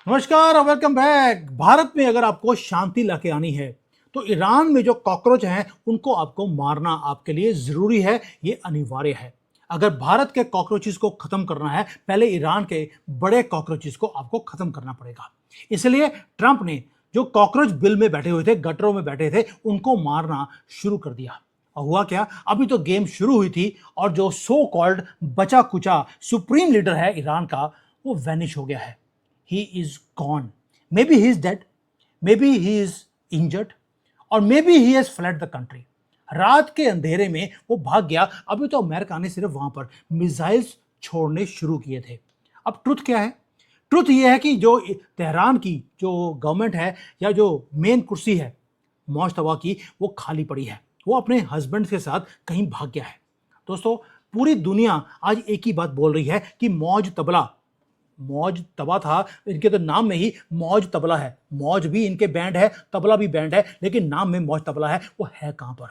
नमस्कार और welcome back. Bharat में अगर आपको शांति लाके आनी है तो ईरान में जो कॉकरोच हैं उनको आपको मारना आपके लिए जरूरी है, ये अनिवार्य है। अगर भारत के कॉकरोचेस को खत्म करना है, पहले ईरान के बड़े कॉकरोचेस को आपको खत्म करना पड़ेगा। इसलिए ट्रंप ने जो कॉकरोच बिल में बैठे हुए थे, गटरों में बैठे थे, उनको मारना शुरू कर दिया। और हुआ क्या, अभी तो गेम शुरू हुई थी और जो सो कॉल्ड बचा कुचा सुप्रीम लीडर है ईरान का, वो वैनिश हो गया है। He is gone. Maybe he is dead, maybe he is injured, और maybe he has fled the country. रात के अंधेरे में वो भाग गया। अभी तो अमेरिका ने सिर्फ वहां पर मिसाइल्स छोड़ने शुरू किए थे। अब ट्रुथ क्या है? ट्रुथ ये है कि जो तेहरान की जो गवर्नमेंट है या जो मेन कुर्सी है मौजतबा की, वो खाली पड़ी है। वो अपने हस्बैंड के साथ कहीं भाग गया है। दोस्तों, पूरी दुनिया आज एक ही बात बोल रही है कि मौज तबला, मौज तबा था, इनके तो नाम में ही मौज तबला है। मौज भी इनके बैंड है, तबला भी बैंड है, लेकिन नाम में मौज तबला है। वो है कहां पर?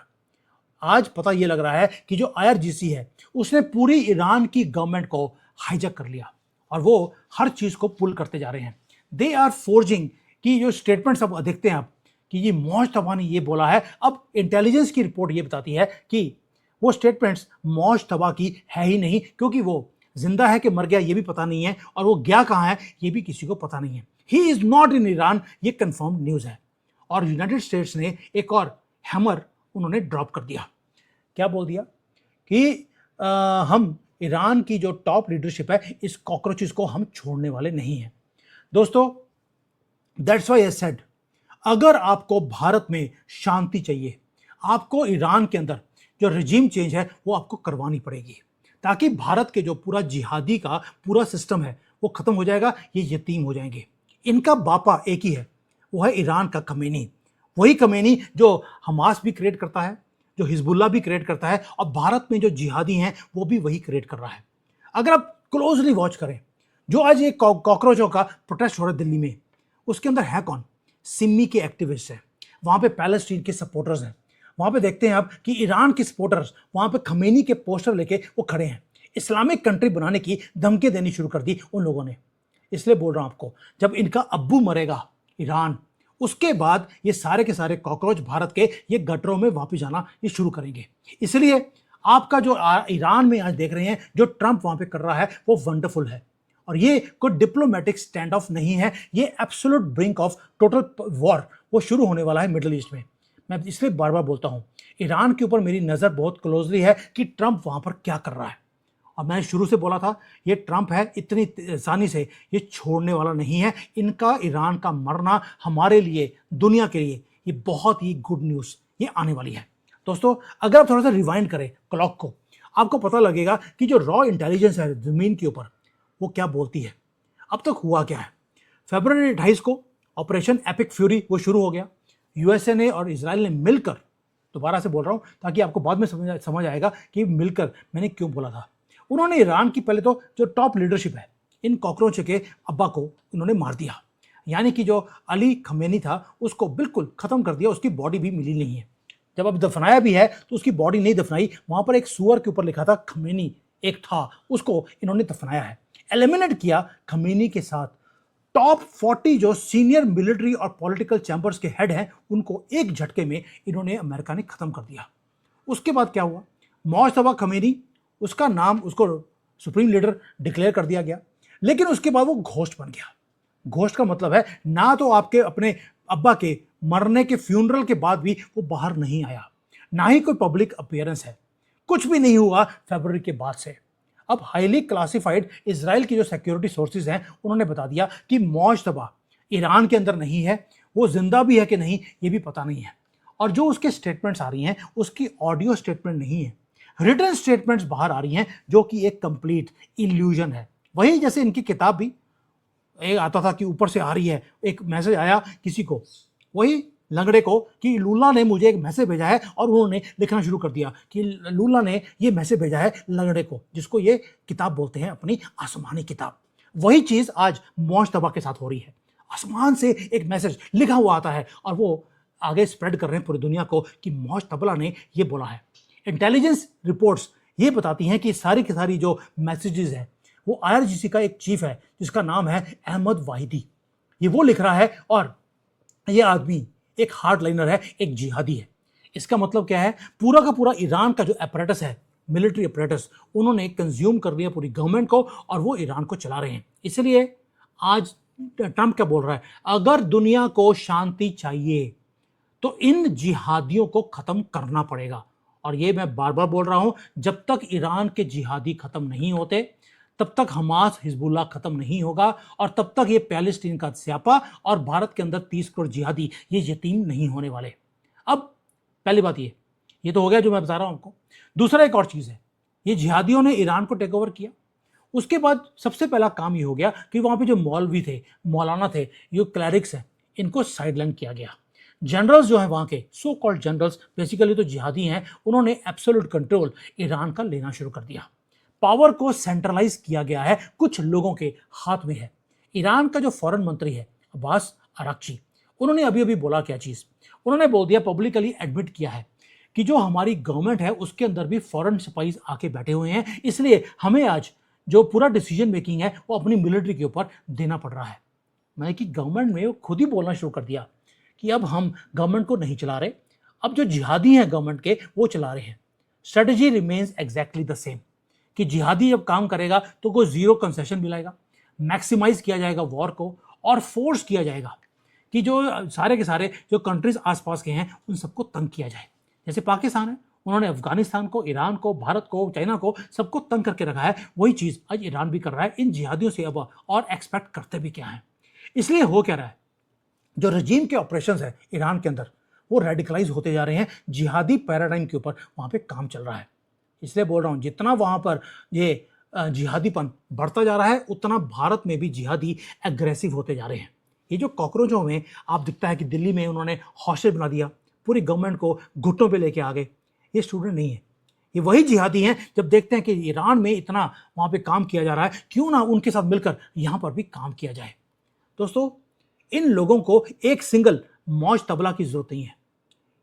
आज पता ये लग रहा है कि जो आईआरजीसी है उसने पूरी ईरान की गवर्नमेंट को हाईजैक कर लिया और वो हर चीज को पुल करते जा रहे हैं। दे आर फोर्जिंग कि जो स्टेटमेंट्स अब देखते हैं आप कि ये मौज तबा ने ये बोला है। अब इंटेलिजेंस की रिपोर्ट ये बताती है कि वो स्टेटमेंट्स मौज तबा की है ही नहीं, क्योंकि वो जिंदा है कि मर गया ये भी पता नहीं है, और वो गया कहां है ये भी किसी को पता नहीं है। He is not in Iran, ये कंफर्म न्यूज है। और यूनाइटेड स्टेट्स ने एक और हैमर उन्होंने ड्रॉप कर दिया। क्या बोल दिया कि हम ईरान की जो टॉप लीडरशिप है, इस कॉकरोचेस को हम छोड़ने वाले नहीं हैं। दोस्तों, दैट्स व्हाई आई सेड, अगर आपको भारत में शांति चाहिए, आपको ईरान के अंदर जो रजीम चेंज है वो आपको करवानी पड़ेगी, ताकि भारत के जो पूरा जिहादी का पूरा सिस्टम है वो खत्म हो जाएगा। ये यतीम हो जाएंगे। इनका बापा एक ही है, वो है ईरान का खमेनी। वही खमेनी जो हमास भी क्रिएट करता है, जो हिजबुल्ला भी क्रिएट करता है, और भारत में जो जिहादी हैं वो भी वही क्रिएट कर रहा है। अगर आप क्लोजली वॉच करें, जो आज एक कॉकरोचों का प्रोटेस्ट हो रहा है दिल्ली में, उसके अंदर है कौन? सिमी के एक्टिविस्ट हैं, वहां पे पैलेस्टीन के सपोर्टर्स हैं। वहां पे देखते हैं आप कि ईरान के सपोर्टर्स वहां पे खमेनी के पोस्टर लेके वो खड़े हैं। इस्लामिक कंट्री बनाने की धमकी देनी शुरू कर दी उन लोगों ने। इसलिए बोल रहा हूं आपको, जब इनका अब्बू मरेगा ईरान, उसके बाद ये सारे के सारे कॉकरोच भारत के ये गटरों में वापस जाना ये शुरू करेंगे। इसलिए आपका जो ईरान में आज देख रहे हैं जो ट्रंप वहां पे कर रहा है वो वंडरफुल है, और ये कोई डिप्लोमेटिक स्टैंड ऑफ नहीं है। ये absolute brink of total war वो शुरू होने वाला है मिडिल ईस्ट में। मैं इसलिए बार बार बोलता हूं, ईरान के ऊपर मेरी नजर बहुत क्लोजली है कि ट्रंप वहां पर क्या कर रहा है। और मैंने शुरू से बोला था, ये ट्रंप है, इतनी आसानी से ये छोड़ने वाला नहीं है। इनका ईरान का मरना हमारे लिए, दुनिया के लिए, ये बहुत ही गुड न्यूज़ ये आने वाली है। दोस्तों, अगर आप थोड़ा सा रिवाइंड करें क्लॉक को, आपको पता लगेगा कि जो रॉ इंटेलिजेंस है जमीन के ऊपर, वो क्या बोलती है। अब तक हुआ क्या है? फरवरी 28 को ऑपरेशन एपिक फ्यूरी वो शुरू हो गया। यूएसए ने और इसराइल ने मिलकर, दोबारा से बोल रहा हूं ताकि आपको बाद में समझ आएगा कि मिलकर मैंने क्यों बोला था। उन्होंने ईरान की पहले तो जो टॉप लीडरशिप है, इन कॉकरोच के अब्बा को उन्होंने मार दिया। यानी कि जो अली खमेनी था उसको बिल्कुल खत्म कर दिया। उसकी बॉडी भी मिली नहीं है। जब अब दफनाया भी है तो उसकी बॉडी नहीं दफनाई, वहां पर एक सुअर के ऊपर लिखा था खमेनी एक था, उसको इन्होंने दफनाया है। एलिमिनेट किया खमेनी के साथ टॉप 40 जो सीनियर मिलिट्री और पॉलिटिकल चैम्बर्स के हेड हैं, उनको एक झटके में इन्होंने, अमेरिका ने खत्म कर दिया। उसके बाद क्या हुआ? मौजतबा खमेनी, उसका नाम, उसको सुप्रीम लीडर डिक्लेयर कर दिया गया, लेकिन उसके बाद वो घोस्ट बन गया। घोस्ट का मतलब है ना तो आपके अपने अब्बा के मरने के फ्यूनरल के बाद भी वो बाहर नहीं आया, ना ही कोई पब्लिक अपीयरेंस है, कुछ भी नहीं हुआ फरवरी के बाद से। अब हाईली क्लासिफाइड इजराइल की जो सिक्योरिटी सोर्सेज हैं उन्होंने बता दिया कि मौजतबा ईरान के अंदर नहीं है, वो जिंदा भी है कि नहीं ये भी पता नहीं है। और जो उसके स्टेटमेंट्स आ रही हैं उसकी ऑडियो स्टेटमेंट नहीं है, रिटन स्टेटमेंट्स बाहर आ रही हैं, जो कि एक कंप्लीट इल्यूजन है। वही जैसे इनकी किताब भी एक आता था कि ऊपर से आ रही है, एक मैसेज आया किसी को, वही लंगड़े को, कि लूला ने मुझे एक मैसेज भेजा है, और उन्होंने लिखना शुरू कर दिया कि लूला ने ये मैसेज भेजा है लंगड़े को, जिसको ये किताब बोलते हैं अपनी आसमानी किताब। वही चीज आज मौजतबा के साथ हो रही है। आसमान से एक मैसेज लिखा हुआ आता है और वो आगे स्प्रेड कर रहे हैं पूरी दुनिया को कि मौजतबा ने ये बोला है। इंटेलिजेंस रिपोर्ट्स ये बताती हैं कि सारी की सारी जो मैसेजेस हैं वो आईआरजीसी का एक चीफ है जिसका नाम है अहमद वाहिदी। ये वो लिख रहा है, और ये आदमी एक हार्डलाइनर है, एक जिहादी है। इसका मतलब क्या है, पूरा का पूरा ईरान का जो अपरेटस है, मिलिट्री अपरेटस, उन्होंने कंज्यूम कर लिया पूरी गवर्नमेंट को और वो ईरान को चला रहे हैं। इसलिए आज ट्रंप क्या बोल रहा है, अगर दुनिया को शांति चाहिए तो इन जिहादियों को खत्म करना पड़ेगा। और ये मैं बार बार बोल रहा हूं, जब तक ईरान के जिहादी खत्म नहीं होते तब तक हमास हिजबुल्लाह खत्म नहीं होगा, और तब तक ये पैलेस्टीन का स्यापा और भारत के अंदर 30 करोड़ जिहादी ये यतीम नहीं होने वाले। अब पहली बात ये तो हो गया जो मैं बता रहा हूं आपको। दूसरा एक और चीज है, ये जिहादियों ने ईरान को टेक ओवर किया, उसके बाद सबसे पहला काम ये हो गया कि वहां पे जो मौलवी थे, मौलाना थे, जो क्लैरिक्स हैं, इनको साइडलाइन किया गया। जनरल्स जो हैं वहां के, सो कॉल्ड जनरल्स, बेसिकली तो जिहादी हैं, उन्होंने एब्सोल्यूट कंट्रोल ईरान का लेना शुरू कर दिया। पावर को सेंट्रलाइज किया गया है, कुछ लोगों के हाथ में है। ईरान का जो फॉरेन मंत्री है अब्बास अराक्ची, उन्होंने अभी अभी बोला क्या चीज, उन्होंने बोल दिया, पब्लिकली एडमिट किया है कि जो हमारी गवर्नमेंट है उसके अंदर भी फॉरेन सिपाहीज आके बैठे हुए हैं, इसलिए हमें आज जो पूरा डिसीजन मेकिंग है वो अपनी मिलिट्री के ऊपर देना पड़ रहा है। मैंने कि गवर्नमेंट में वो खुद ही बोलना शुरू कर दिया कि अब हम गवर्नमेंट को नहीं चला रहे, अब जो जिहादी हैं गवर्नमेंट के वो चला रहे हैं। Strategy remains exactly the same कि जिहादी जब काम करेगा तो कोई जीरो कंसेशन मिलेगा, मैक्सिमाइज किया जाएगा वॉर को, और फोर्स किया जाएगा कि जो सारे के सारे जो कंट्रीज आसपास के हैं उन सबको तंग किया जाए। जैसे पाकिस्तान है, उन्होंने अफगानिस्तान को, ईरान को, भारत को, चाइना को, सबको तंग करके रखा है, वही चीज आज ईरान भी कर रहा है। इन जिहादियों से अब और एक्सपेक्ट करते भी क्या है। इसलिए हो क्या रहा है, जो रजीम के ऑपरेशंस है ईरान के अंदर वो रेडिकलाइज होते जा रहे हैं, जिहादी पैराडाइम के ऊपर वहां पे काम चल रहा है। इसलिए बोल रहा हूं, जितना वहां पर ये जिहादीपन बढ़ता जा रहा है उतना भारत में भी जिहादी एग्रेसिव होते जा रहे हैं। ये जो कॉकरोचों में आप दिखता है कि दिल्ली में उन्होंने हॉस्टेज बना दिया, पूरी गवर्नमेंट को घुटनों पे लेके आ गए, ये स्टूडेंट नहीं है, ये वही जिहादी हैं। जब देखते हैं कि ईरान में इतना वहां पे काम किया जा रहा है, क्यों ना उनके साथ मिलकर यहां पर भी काम किया जाए। दोस्तों, इन लोगों को एक सिंगल मौज तबला की जरूरत नहीं है।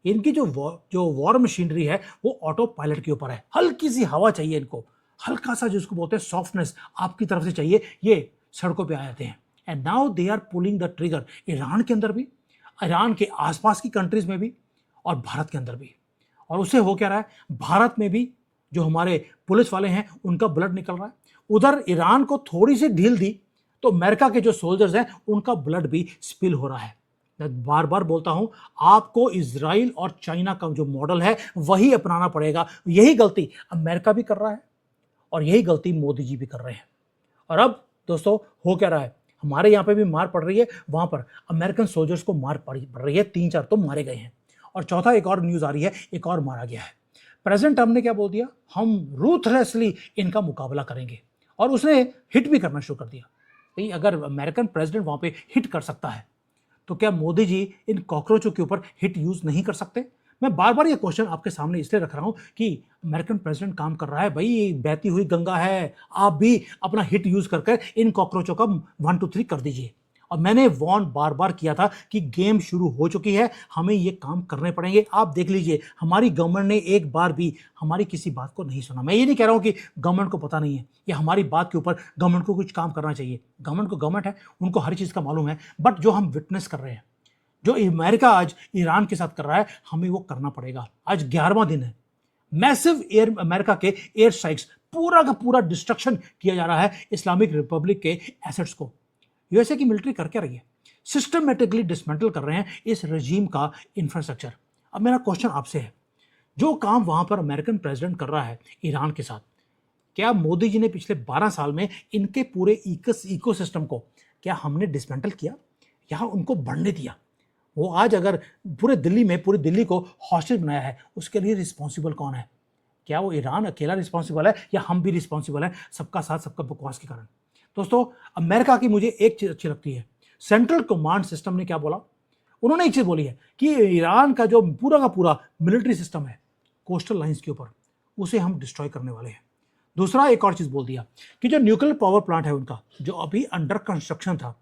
इनकी जो वॉर मशीनरी है वो ऑटो पायलट के ऊपर है। हल्की सी हवा चाहिए इनको, हल्का सा जिसको बोलते हैं सॉफ्टनेस आपकी तरफ से चाहिए, ये सड़कों पे आ जाते हैं। And now they are pulling the trigger, Iran के अंदर भी, ईरान के आसपास की कंट्रीज में भी, और भारत के अंदर भी। और उससे हो क्या रहा है, भारत में भी जो हमारे पुलिस वाले हैं उनका ब्लड निकल रहा है। उधर ईरान को थोड़ी सी ढील दी तो अमेरिका के जो सोल्जर्स हैं उनका ब्लड भी स्पिल हो रहा है। मैं बार बार बोलता हूं, आपको इजराइल और चाइना का जो मॉडल है वही अपनाना पड़ेगा। यही गलती अमेरिका भी कर रहा है और यही गलती मोदी जी भी कर रहे हैं। और अब दोस्तों हो क्या रहा है, हमारे यहाँ पे भी मार पड़ रही है, वहां पर अमेरिकन सोल्जर्स को मार पड़ रही है, 3-4 तो मारे गए हैं, और चौथा एक और न्यूज आ रही है, एक और मारा गया है। प्रेसिडेंट ट्रंप ने क्या बोल दिया, हम रूथलेसली इनका मुकाबला करेंगे, और उसने हिट भी करना शुरू कर दिया। भाई अगर अमेरिकन प्रेसिडेंट वहां पे हिट कर सकता है तो क्या मोदी जी इन कॉकरोचों के ऊपर हिट यूज नहीं कर सकते? मैं बार बार ये क्वेश्चन आपके सामने इसलिए रख रहा हूं कि अमेरिकन प्रेसिडेंट काम कर रहा है, भाई बहती हुई गंगा है, आप भी अपना हिट यूज करके इन कॉकरोचों का 1 2 3 कर दीजिए। और मैंने वॉर्न बार बार किया था कि गेम शुरू हो चुकी है, हमें ये काम करने पड़ेंगे। आप देख लीजिए, हमारी गवर्नमेंट ने एक बार भी हमारी किसी बात को नहीं सुना। मैं ये नहीं कह रहा हूं कि गवर्नमेंट को पता नहीं है या हमारी बात के ऊपर गवर्नमेंट को कुछ काम करना चाहिए। गवर्नमेंट को गवर्नमेंट है, उनको हर चीज़ का मालूम है, बट जो हम विटनेस कर रहे हैं, जो अमेरिका आज ईरान के साथ कर रहा है, हमें वो करना पड़ेगा। आज 11वां दिन है, मैसिव एयर अमेरिका के एयर स्ट्राइक्स, पूरा का पूरा डिस्ट्रक्शन किया जा रहा है इस्लामिक रिपब्लिक के एसेट्स को। यूएसए की मिलिट्री कर क्या रही है, सिस्टमेटिकली डिसमेंटल कर रहे हैं इस रजीम का इंफ्रास्ट्रक्चर। अब मेरा क्वेश्चन आपसे है, जो काम वहां पर अमेरिकन प्रेसिडेंट कर रहा है ईरान के साथ, क्या मोदी जी ने पिछले 12 साल में इनके पूरे इकोसिस्टम को क्या हमने डिसमेंटल किया या उनको बढ़ने दिया? वो आज अगर पूरे दिल्ली को हॉस्टेज बनाया है, उसके लिए रिस्पॉन्सिबल कौन है? क्या वो ईरान अकेला रिस्पॉन्सिबल है या हम भी रिस्पॉन्सिबल है, सबका साथ सबका बकवास के कारण? दोस्तों, अमेरिका की मुझे एक चीज अच्छी लगती है, सेंट्रल कमांड सिस्टम ने क्या बोला, उन्होंने एक चीज बोली है कि ईरान का जो पूरा का पूरा मिलिट्री सिस्टम है कोस्टल लाइंस के ऊपर, उसे हम डिस्ट्रॉय करने वाले हैं। दूसरा एक और चीज बोल दिया कि जो न्यूक्लियर पावर प्लांट है उनका, जो अभी अंडर कंस्ट्रक्शन था,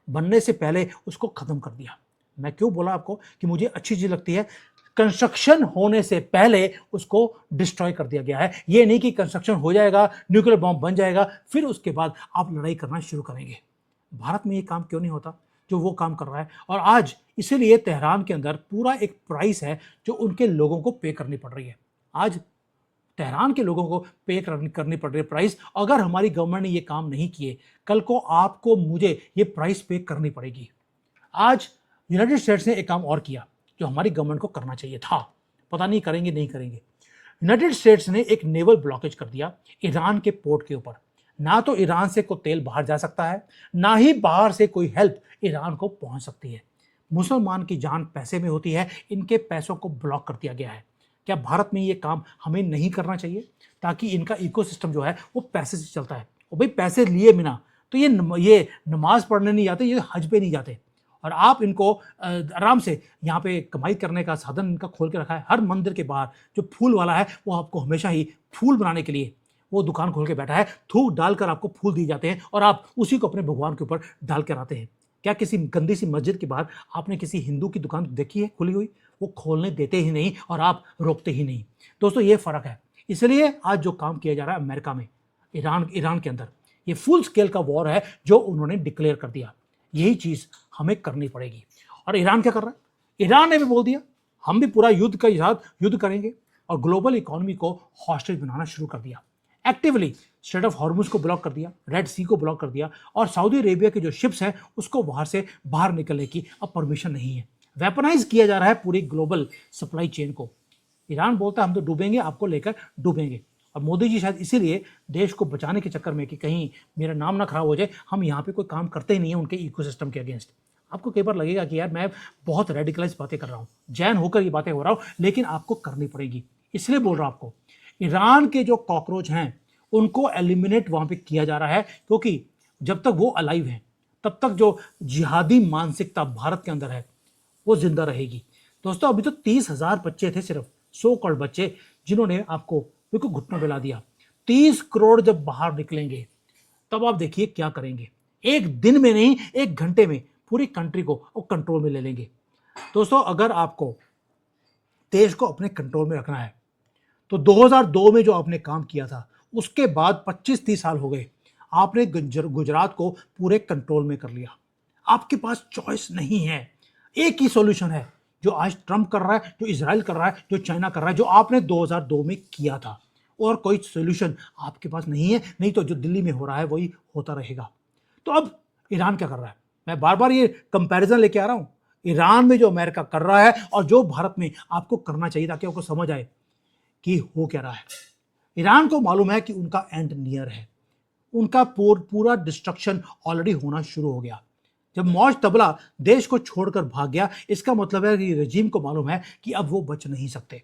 बनने से पहले उसको खत्म कर दिया। मैं क्यों बोला आपको कि मुझे अच्छी चीज लगती है, कंस्ट्रक्शन होने से पहले उसको डिस्ट्रॉय कर दिया गया है। ये नहीं कि कंस्ट्रक्शन हो जाएगा, न्यूक्लियर बॉम्ब बन जाएगा, फिर उसके बाद आप लड़ाई करना शुरू करेंगे। भारत में ये काम क्यों नहीं होता? जो वो काम कर रहा है। और आज इसीलिए तेहरान के अंदर पूरा एक प्राइस है जो उनके लोगों को पे करनी पड़ रही है। आज तेहरान के लोगों को पे करनी पड़ रही है प्राइस। अगर हमारी गवर्नमेंट ने ये काम नहीं किए, कल को आपको मुझे ये प्राइस पे करनी पड़ेगी। आज यूनाइटेड स्टेट्स ने एक काम और किया जो हमारी गवर्नमेंट को करना चाहिए था, पता नहीं करेंगे नहीं करेंगे। यूनाइटेड स्टेट्स ने एक नेवल ब्लॉकेज कर दिया ईरान के पोर्ट के ऊपर। ना तो ईरान से कोई तेल बाहर जा सकता है, ना ही बाहर से कोई हेल्प ईरान को पहुंच सकती है। मुसलमान की जान पैसे में होती है, इनके पैसों को ब्लॉक कर दिया गया है। क्या भारत में ये काम हमें नहीं करना चाहिए, ताकि इनका इकोसिस्टम जो है वो पैसे से चलता है। और भाई पैसे लिए बिना तो ये नमाज पढ़ने नहीं जाते, ये हज पे नहीं जाते। और आप इनको आराम से यहाँ पे कमाई करने का साधन इनका खोल के रखा है। हर मंदिर के बाहर जो फूल वाला है वो आपको हमेशा ही फूल बनाने के लिए वो दुकान खोल के बैठा है। थूक डालकर आपको फूल दिए जाते हैं और आप उसी को अपने भगवान के ऊपर डाल कर आते हैं। क्या किसी गंदी सी मस्जिद के बाहर आपने किसी हिंदू की दुकान देखी है खुली हुई? वो खोलने देते ही नहीं और आप रोकते ही नहीं। दोस्तों ये फर्क है। इसलिए आज जो काम किया जा रहा है अमेरिका में, ईरान के अंदर, ये फुल स्केल का वॉर है जो उन्होंने डिक्लेयर कर दिया। यही चीज हमें करनी पड़ेगी। और ईरान क्या कर रहा है? ईरान ने भी बोल दिया हम भी पूरा युद्ध के साथ युद्ध करेंगे और ग्लोबल इकोनॉमी को हॉस्टेज बनाना शुरू कर दिया। एक्टिवली स्ट्रेट ऑफ हॉर्मुज को ब्लॉक कर दिया, रेड सी को ब्लॉक कर दिया और सऊदी अरेबिया के जो शिप्स हैं उसको बाहर निकलने की अब परमिशन नहीं है। वेपनाइज किया जा रहा है पूरी ग्लोबल सप्लाई चेन को। ईरान बोलता है हम तो डूबेंगे, आपको लेकर डूबेंगे। और मोदी जी शायद इसीलिए देश को बचाने के चक्कर में कि कहीं मेरा नाम ना खराब हो जाए, हम यहाँ पे कोई काम करते ही नहीं है उनके इकोसिस्टम के अगेंस्ट। आपको कई बार लगेगा कि यार मैं बहुत रेडिकलाइज बातें कर रहा हूँ, जैन होकर ये बातें हो रहा हूँ, लेकिन आपको करनी पड़ेगी। इसलिए बोल रहा हूँ आपको, ईरान के जो कॉकरोच हैं उनको एलिमिनेट वहाँ पे किया जा रहा है, क्योंकि जब तक वो अलाइव हैं तब तक जो जिहादी मानसिकता भारत के अंदर है वो जिंदा रहेगी। दोस्तों अभी तो 30,000 बच्चे थे, सिर्फ 100 करोड़ बच्चे जिन्होंने आपको बिल्कुल घुटनों मिला दिया। 30 करोड़ जब बाहर निकलेंगे तब आप देखिए क्या करेंगे। एक दिन में नहीं, एक घंटे में पूरी कंट्री को वो कंट्रोल में ले लेंगे। दोस्तों अगर आपको देश को अपने कंट्रोल में रखना है तो 2002 में जो आपने काम किया था उसके बाद 25-30 साल हो गए, आपने गुजरात को पूरे कंट्रोल में कर लिया। आपके पास चॉइस नहीं है, एक ही सॉल्यूशन है जो आज ट्रंप कर रहा है, जो इजराइल कर रहा है, जो चाइना कर रहा है, जो आपने 2002 में किया था। और कोई सॉल्यूशन आपके पास नहीं है, नहीं तो जो दिल्ली में हो रहा है वही होता रहेगा। तो अब ईरान क्या कर रहा है? मैं बार बार ये कंपैरिजन लेके आ रहा हूं, ईरान में जो अमेरिका कर रहा है और जो भारत में आपको करना चाहिए, ताकि आपको समझ आए कि हो क्या रहा है। ईरान को मालूम है कि उनका एंड नियर है, उनका पूरा डिस्ट्रक्शन ऑलरेडी होना शुरू हो गया। जब मौज तबला देश को छोड़कर भाग गया, इसका मतलब है कि रजीम को मालूम है कि अब वो बच नहीं सकते,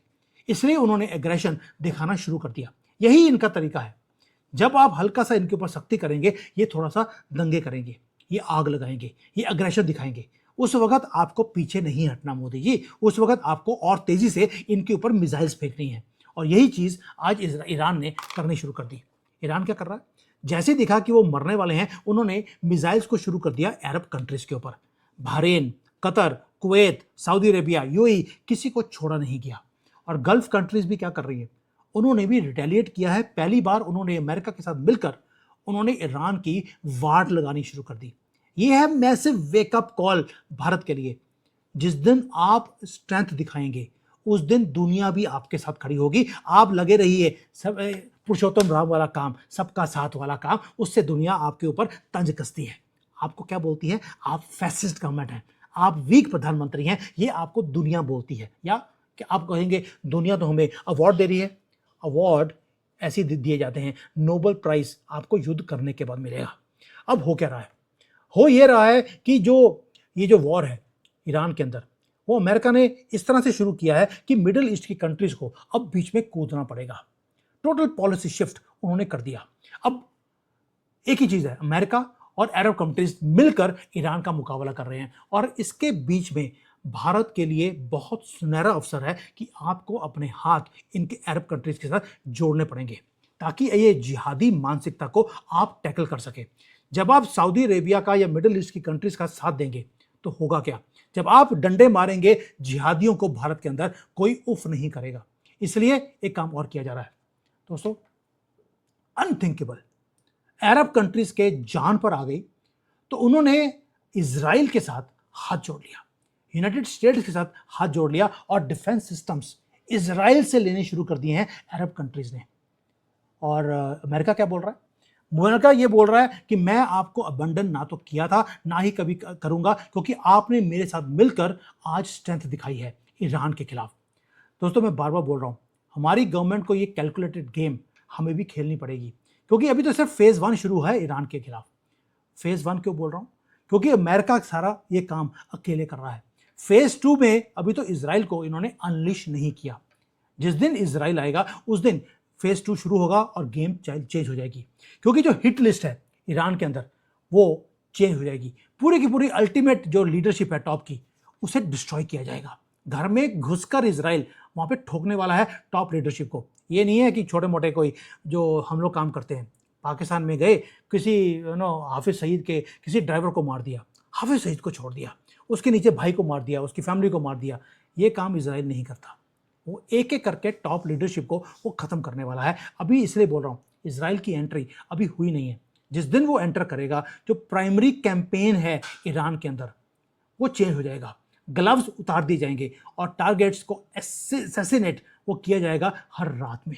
इसलिए उन्होंने एग्रेशन दिखाना शुरू कर दिया। यही इनका तरीका है। जब आप हल्का सा इनके ऊपर सख्ती करेंगे, ये थोड़ा सा दंगे करेंगे, ये आग लगाएंगे, ये अग्रेशन दिखाएंगे, उस वक्त आपको पीछे नहीं हटना मोदी जी। उस वक्त आपको और तेजी से इनके ऊपर मिसाइल्स फेंकनी है। और यही चीज आज ईरान ने करनी शुरू कर दी। ईरान क्या कर रहा है? जैसे दिखा कि वो मरने वाले हैं, उन्होंने मिसाइल्स को शुरू कर दिया अरब कंट्रीज के ऊपर। Bahrain, Qatar, Kuwait, Saudi Arabia, UAE, किसी को छोड़ा नहीं गया। और गल्फ कंट्रीज भी क्या कर रही है? उन्होंने भी रिटेलिएट किया है। पहली बार उन्होंने अमेरिका के साथ मिलकर उन्होंने ईरान की वाट लगानी शुरू कर दी। ये है मैसिव वेकअप कॉल भारत के लिए। जिस दिन आप स्ट्रेंथ दिखाएंगे उस दिन दुनिया भी आपके साथ खड़ी होगी। आप लगे रहिए सब पुरुषोत्तम राम वाला काम, सबका साथ वाला काम, उससे दुनिया आपके ऊपर तंज कसती है। आपको क्या बोलती है? आप फैसिस्ट गवर्नमेंट हैं, आप वीक प्रधानमंत्री हैं, ये आपको दुनिया बोलती है। या कि आप कहेंगे दुनिया तो हमें अवार्ड दे रही है। अवार्ड ऐसे दिए जाते हैं, नोबेल प्राइज आपको युद्ध करने के बाद मिलेगा। अब हो क्या रहा है? हो ये रहा है कि ये जो वॉर है ईरान के अंदर, वो अमेरिका ने इस तरह से शुरू किया है कि मिडिल ईस्ट की कंट्रीज को अब बीच में कूदना पड़ेगा। टोटल पॉलिसी शिफ्ट उन्होंने कर दिया। अब एक ही चीज है, अमेरिका और अरब कंट्रीज मिलकर ईरान का मुकाबला कर रहे हैं। और इसके बीच में भारत के लिए बहुत सुनहरा अवसर है कि आपको अपने हाथ इनके अरब कंट्रीज के साथ जोड़ने पड़ेंगे, ताकि ये जिहादी मानसिकता को आप टैकल कर सके। जब आप सऊदी अरेबिया का या मिडिल ईस्ट की कंट्रीज का साथ देंगे तो होगा क्या? जब आप डंडे मारेंगे जिहादियों को, भारत के अंदर कोई उफ नहीं करेगा। इसलिए एक काम और किया जा रहा है दोस्तों, अनथिंकेबल, अरब कंट्रीज के जान पर आ गई तो उन्होंने इजराइल के साथ हाथ जोड़ लिया, यूनाइटेड स्टेट्स के साथ हाथ जोड़ लिया और डिफेंस सिस्टम्स इजराइल से लेने शुरू कर दिए हैं अरब कंट्रीज ने। और अमेरिका क्या बोल रहा है? अमेरिका ये बोल रहा है कि मैं आपको अबंडन ना तो किया था, ना ही कभी करूंगा, क्योंकि आपने मेरे साथ मिलकर आज स्ट्रेंथ दिखाई है ईरान के खिलाफ। दोस्तों, मैं बार बार बोल रहा हूं, हमारी गवर्नमेंट को ये कैलकुलेटेड गेम हमें भी खेलनी पड़ेगी, क्योंकि अभी तो सिर्फ फेज 1 शुरू है ईरान के खिलाफ। फेज 1 क्यों बोल रहा हूं? क्योंकि अमेरिका सारा ये काम अकेले कर रहा है। फेज 2 में अभी तो इजराइल को इन्होंने अनलिश नहीं किया। जिस दिन इजराइल आएगा उस दिन फेज 2 शुरू होगा और गेम चेंज हो जाएगी, क्योंकि जो हिट लिस्ट है ईरान के अंदर वो चेंज हो जाएगी। पूरी की पूरी अल्टीमेट जो लीडरशिप है टॉप की, उसे डिस्ट्रॉय किया जाएगा। घर में घुसकर इजराइल वहां पे ठोकने वाला है टॉप लीडरशिप को। ये नहीं है कि छोटे मोटे कोई जो हम लोग काम करते हैं, पाकिस्तान में गए, किसी हाफिज सईद के किसी ड्राइवर को मार दिया, हाफिज सईद को छोड़ दिया, उसके नीचे भाई को मार दिया, उसकी फैमिली को मार दिया। ये काम इजराइल नहीं करता। वो एक एक करके टॉप लीडरशिप को वो खत्म करने वाला है। अभी इसलिए बोल रहा हूँ, इजराइल की एंट्री अभी हुई नहीं है। जिस दिन वो एंटर करेगा, जो प्राइमरी कैंपेन है ईरान के अंदर, वो चेंज हो जाएगा। ग्लव्स उतार दिए जाएंगे और टारगेट्स को असैसिनेट वो किया जाएगा हर रात में।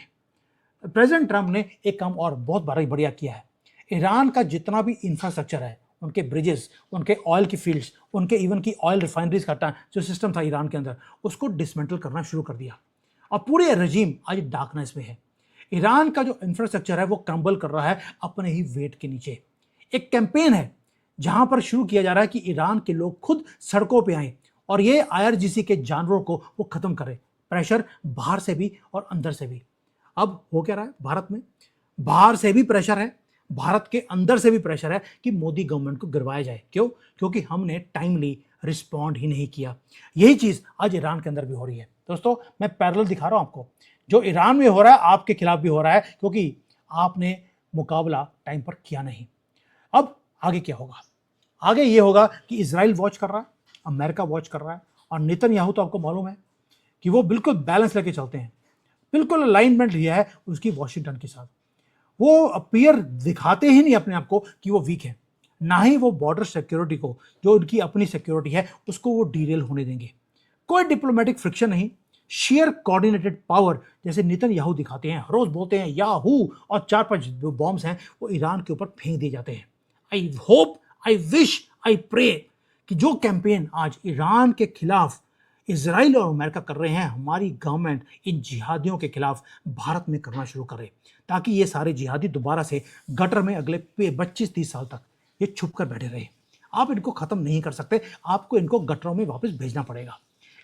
प्रेसिडेंट ट्रंप ने एक काम और बहुत बढ़िया किया है। ईरान का जितना भी इंफ्रास्ट्रक्चर है, उनके ब्रिजेस, उनके ऑयल की फील्ड्स, उनके इवन की ऑयल रिफाइनरीज का जो सिस्टम था ईरान के अंदर, उसको डिसमेंटल करना शुरू कर दिया। और पूरे रजीम आज डार्कनेस में है। ईरान का जो इंफ्रास्ट्रक्चर है वो क्रम्बल कर रहा है अपने ही वेट के नीचे। एक कैंपेन है जहां पर शुरू किया जा रहा है कि ईरान के लोग खुद सड़कों पे आए और ये IRGC के जानवरों को वो खत्म करे। प्रेशर बाहर से भी और अंदर से भी। अब हो क्या रहा है भारत में? बाहर से भी प्रेशर है, भारत के अंदर से भी प्रेशर है कि मोदी गवर्नमेंट को गिरवाया जाए। क्यों? क्योंकि हमने टाइमली रिस्पॉन्ड ही नहीं किया। यही चीज आज ईरान के अंदर भी हो रही है। दोस्तों, मैं पैरेलल दिखा रहा हूं आपको। जो ईरान में हो रहा है आपके खिलाफ भी हो रहा है, क्योंकि आपने मुकाबला टाइम पर किया नहीं। अब आगे क्या होगा? आगे ये होगा कि इजराइल वॉच कर रहा है, अमेरिका वॉच कर रहा है, और नेतन्याहू तो आपको मालूम है कि वो बिल्कुल बैलेंस लेके चलते हैं, बिल्कुल अलाइनमेंट लिया है उसकी वॉशिंगटन के साथ। वो अपीयर दिखाते ही नहीं अपने आप को कि वो वीक है, ना ही वो बॉर्डर सिक्योरिटी को, जो उनकी अपनी सिक्योरिटी है, उसको वो डीरेल होने देंगे। कोई डिप्लोमेटिक फ्रिक्शन नहीं, शेयर कोऑर्डिनेटेड पावर जैसे नेतन्याहू दिखाते हैं। रोज बोलते हैं याहू, और 4-5 जो बॉम्ब्स हैं वो ईरान के ऊपर फेंक दिए जाते हैं। I hope, I wish, I pray कि जो कैंपेन आज ईरान के खिलाफ इजराइल और अमेरिका कर रहे हैं, हमारी गवर्नमेंट इन जिहादियों के खिलाफ भारत में करना शुरू करे, ताकि ये सारे जिहादी दोबारा से गटर में अगले 25-30 साल तक ये छुप कर बैठे रहे। आप इनको खत्म नहीं कर सकते, आपको इनको गटरों में वापस भेजना पड़ेगा।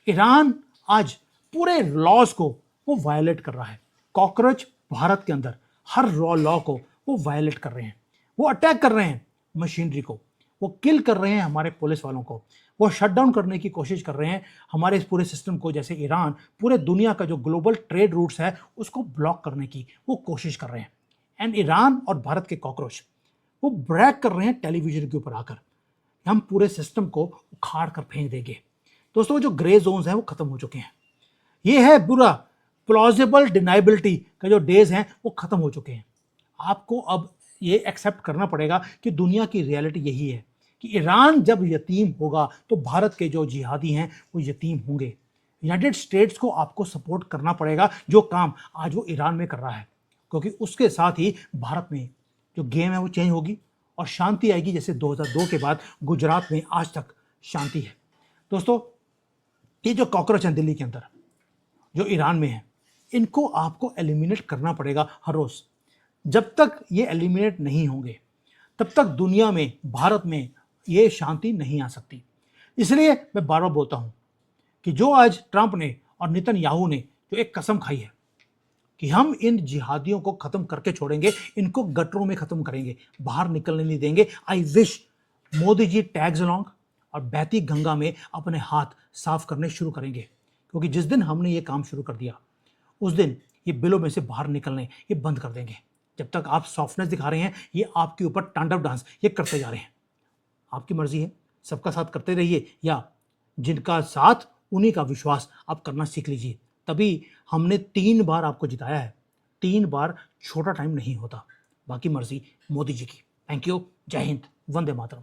ईरान आज पूरे लॉज को वो वायलेट कर रहा है। कॉकरोच भारत के अंदर हर लॉ को वो वायलेट कर रहे हैं। वो अटैक कर रहे हैं मशीनरी को, वो किल कर रहे हैं हमारे पुलिस वालों को, वो शट डाउन करने की कोशिश कर रहे हैं हमारे इस पूरे सिस्टम को। जैसे ईरान पूरे दुनिया का जो ग्लोबल ट्रेड रूट्स है उसको ब्लॉक करने की वो कोशिश कर रहे हैं। एंड ईरान और भारत के कॉकरोच वो ब्रैक कर रहे हैं टेलीविजन के ऊपर आकर, हम पूरे सिस्टम को उखाड़ कर फेंक देंगे। दोस्तों, जो ग्रे जोन्स हैं वो खत्म हो चुके हैं। ये है बुरा प्लॉजिबल डिनाइबिलिटी का जो डेज हैं वो खत्म हो चुके हैं। आपको अब ये एक्सेप्ट करना पड़ेगा कि दुनिया की रियलिटी यही है कि ईरान जब यतीम होगा तो भारत के जो जिहादी हैं वो यतीम होंगे। यूनाइटेड स्टेट्स को आपको सपोर्ट करना पड़ेगा जो काम आज वो ईरान में कर रहा है, क्योंकि उसके साथ ही भारत में जो गेम है वो चेंज होगी और शांति आएगी, जैसे 2002 के बाद गुजरात में आज तक शांति है। दोस्तों, ये जो कॉकरोच हैं दिल्ली के अंदर, जो ईरान में है, इनको आपको एलिमिनेट करना पड़ेगा हर रोज। जब तक ये एलिमिनेट नहीं होंगे तब तक दुनिया में, भारत में ये शांति नहीं आ सकती। इसलिए मैं बार बार बोलता हूं कि जो आज ट्रंप ने और नेतन्याहू ने जो एक कसम खाई है कि हम इन जिहादियों को खत्म करके छोड़ेंगे, इनको गटरों में खत्म करेंगे, बाहर निकलने नहीं देंगे। I wish Modi ji tags along और बहती गंगा में अपने हाथ साफ करने शुरू करेंगे, क्योंकि जिस दिन हमने ये काम शुरू कर दिया उस दिन ये बिलों में से बाहर निकलने ये बंद कर देंगे। जब तक आप सॉफ्टनेस दिखा रहे हैं, ये आपके ऊपर तांडव डांस ये करते जा रहे हैं। आपकी मर्जी है, सबका साथ करते रहिए, या जिनका साथ उन्हीं का विश्वास आप करना सीख लीजिए। तभी हमने 3 बार आपको जिताया है। 3 बार छोटा टाइम नहीं होता। बाकी मर्जी मोदी जी की। Thank you. जय हिंद। वंदे मातरम।